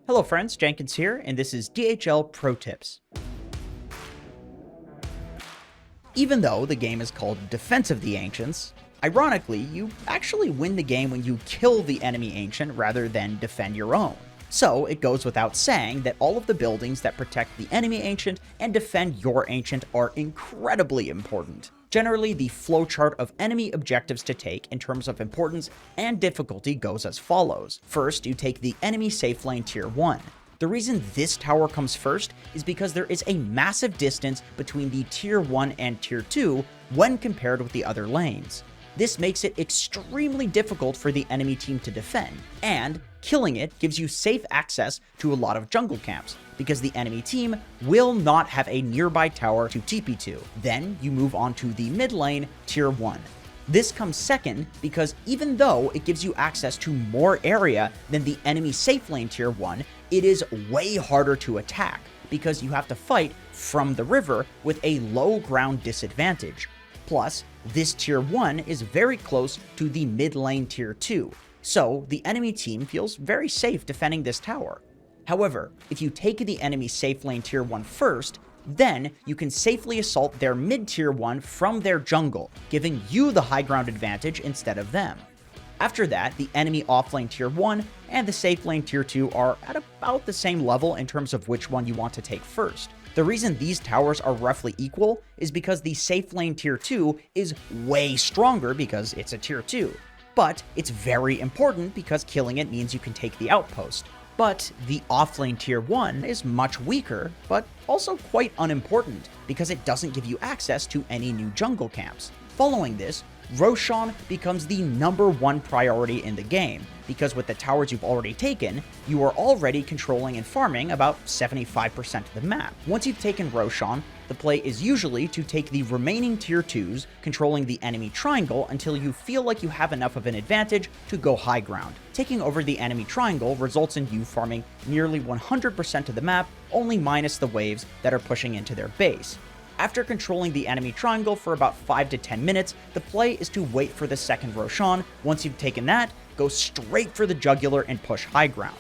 Hello friends, Jenkins here, and this is DHL Pro Tips. Even though the game is called Defense of the Ancients, ironically, you actually win the game when you kill the enemy ancient rather than defend your own. So it goes without saying that all of the buildings that protect the enemy ancient and defend your ancient are incredibly important. Generally, the flowchart of enemy objectives to take in terms of importance and difficulty goes as follows. First, you take the enemy safe lane tier 1. The reason this tower comes first is because there is a massive distance between the tier 1 and tier 2 when compared with the other lanes. This makes it extremely difficult for the enemy team to defend, and killing it gives you safe access to a lot of jungle camps, because the enemy team will not have a nearby tower to TP to. Then you move on to the mid lane, tier 1. This comes second because even though it gives you access to more area than the enemy safe lane tier 1, it is way harder to attack, because you have to fight from the river with a low ground disadvantage. Plus, this tier 1 is very close to the mid lane tier 2, so the enemy team feels very safe defending this tower. However, if you take the enemy safe lane tier 1 first, then you can safely assault their mid tier 1 from their jungle, giving you the high ground advantage instead of them. After that, the enemy offlane tier 1 and the safe lane tier 2 are at about the same level in terms of which one you want to take first. The reason these towers are roughly equal is because the safe lane tier 2 is way stronger because it's a tier 2. But it's very important because killing it means you can take the outpost. But the offlane tier 1 is much weaker, but also quite unimportant because it doesn't give you access to any new jungle camps. Following this, Roshan becomes the #1 priority in the game, because with the towers you've already taken, you are already controlling and farming about 75% of the map. Once you've taken Roshan, the play is usually to take the remaining tier 2s, controlling the enemy triangle until you feel like you have enough of an advantage to go high ground. Taking over the enemy triangle results in you farming nearly 100% of the map, only minus the waves that are pushing into their base. After controlling the enemy triangle for about 5 to 10 minutes, the play is to wait for the second Roshan. Once you've taken that, go straight for the jugular and push high ground.